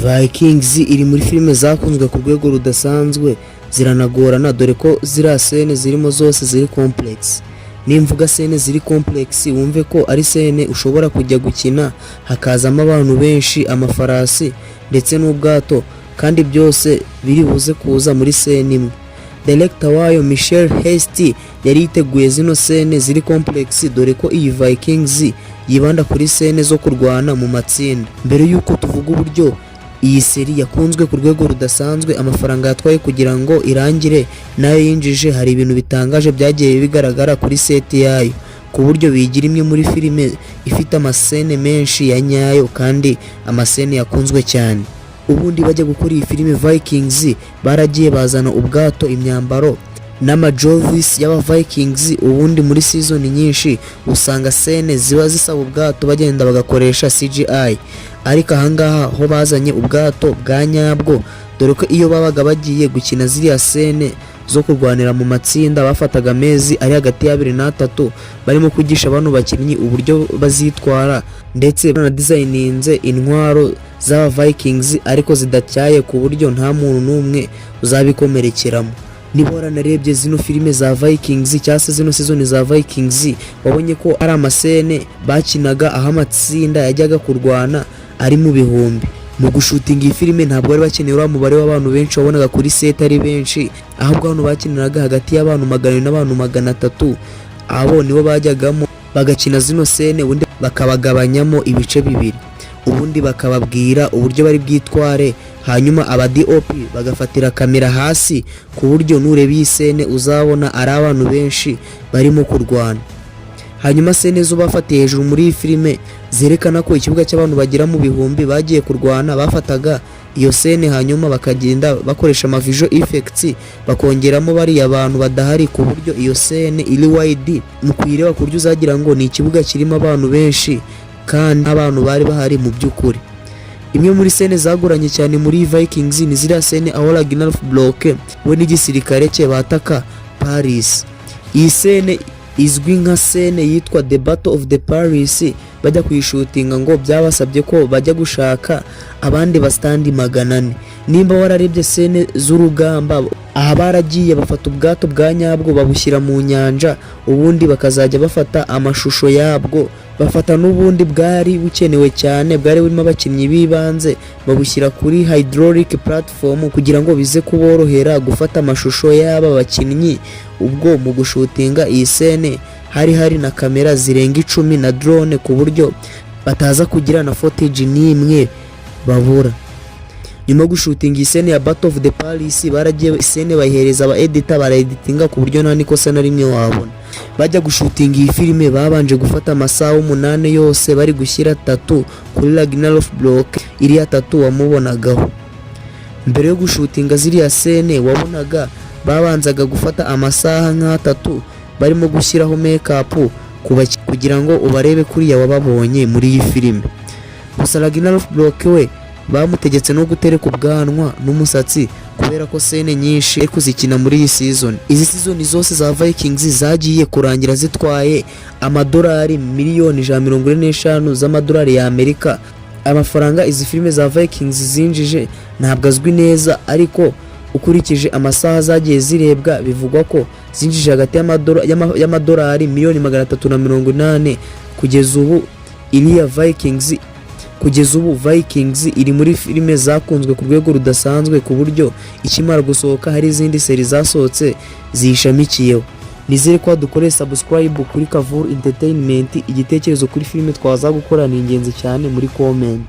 Vikings iri muri filime zakunzwe ku rwego rudasanzwe, ziranagorana dore ko ziriya scene zirimo zose ziri complex. Nimvuga scene ziri complex wumve ko ari scene ushobora kujya gukina hakazamo abantu benshi, amafarasi ndetse n'ubwato, kandi byose biri buze kuza muri scene imwe. Director wayo Michel Hasty yari yiteguye zino scene ziri complex dore ko iyi Vikings yibanda kuri scene zo kurwana mu matsinda. Mbere yuko tuvuga uburyo iyi seri yakunzwe ku rwego rudasanzwe, amafaranga yatwaye kugira ngo irangire nayo yinjije, hari ibintu bitangaje byagiye bigaragara kuri set yayo, ku buryo bigira imwe muri filime ifite amasene menshi ya nyayo kandi amasene yakunzwe cyane. Ubundi bajya gukora iyi filime Vikings baragiye bazana ubwato, imyambaro n'amajovis y'aba Vikings. Ubundi muri season nyinshi usanga scene ziba zisaba ubwato bagenda bagakoresha CGI, ariko ahangaha ho bazanye ubwato bwa nyabwo, dore ko iyo babaga bagiye gukina ziriya scene zo kurwanira mu matsinda bafataga amezi ari hagati ya 2 na 3 barimo kwigisha abantu bakinnyi uburyo bazitwara, ndetse bana designinze intwaro z'aba Vikings ariko zidatyaye ku buryo nta muntu n'umwe uzabikomerekeramo. Niba waranarebye zino filime za Vikings cyase zino season za Vikings, wabonye ko ari amasene bakinaga aho amatsinda yajyaga kurwana ari mu bihumbi. Mu gushutinga iyi filime ntabwo bari bakeneye uriya mubare w'abantu benshi wabonaga kuri set ari benshi, ahubwo abantu bakiniraga hagati y'abantu 100 n'abantu 300. Abo nibo bajyagamo bagakina zino scene, ubundi bakabagabanyamo ibice bibiri, ubundi bakababwira uburyo bari bwitware, hanyuma aba DOP bagafatira kamera hasi ku buryo nureba iyi scene uzabona ari abantu benshi barimo kurwana. Hanyuma scene zo bafatiye hejuru muri iyi filime zerekana ko ikibuga cy'abantu bagira mu bihumbi bagiye kurwana, bafataga iyo scene hanyuma bakagenda bakoresha ama visual effects bakongeramo bari abantu badahari, ku buryo iyo scene iri wide mu kuyireba ku buryo uzagira ngo ni ikibuga kirimo abantu benshi kandi abantu bari bahari mu by'ukuri. Imwe muri scene zagoranye cyane muri Vikings ni ziriya scene aho Ragnar Block we n'igisirikare cye bataka Paris. Iyi scene izwi nka scene yitwa The Battle of the Paris. Bajya kuyishutinga ngo byabasabye ko bajya gushaka abandi bastandi 400. Nimba wararebye scene z'urugamba, aha baragiye bafata ubwato bwa nyabwo babushyira mu nyanja, ubundi bakazajya bafata amashusho yabwo, bafata n'ubundi bwari bukenewe cyane bwari burimo abakinnyi bibanze babushyira kuri hydraulic platform kugira ngo bize kuborohera gufata amashusho y'aba bakinnyi. Ubwo mu gushutinga iyi scene hari na kamera zirenga 10 na drone ku buryo bataza kugira na footage n'imwe babura. Nyuma gushutinga iyi scene ya Battle of the Paris, baragiye scene bayihereza aba editor bareditinga ku buryo nta nikosa na rimwe wabona. Bajya gushutinga iyi filime babanje gufata amasaha 8 yose bari gushyira tattoo kuri Ragnar Block, iriya tattoo wamubonagaho. Mbere yo gushutinga ziriya scene wabonaga babanzaga gufata amasaha nk'3 barimo gushyiraho makeup kugira ngo ubarebe kuriya wababonye muri iyi filime. Gusa Ragnar Block we bamutegetse no gutereka ubwanwa n'umusatsi kubera ko scene nyinshi ari kuzikina muri iyi season. Izi season zose za Vikings zagiye kurangira zitwaye amadolari miliyoni 145 z'amadolari ya Amerika. Amafaranga izi filime za Vikings zinjije ntabwo azwi neza, ariko ukurikije amasaha zagiye zirebwa bivugwa ko zinjije hagati y'amadolari miliyoni 380. Kugeza ubu iriya Vikings iri muri filime zakunzwe ku rwego rudasanzwe, ku buryo ikimara gusohoka hari izindi seri zasohotse ziyishamikiyeho. Nizere ko dukoreye subscribe kuri Kavuru Entertainment. Igitekerezo kuri filime twaza gukora ni ingenzi cyane muri comment.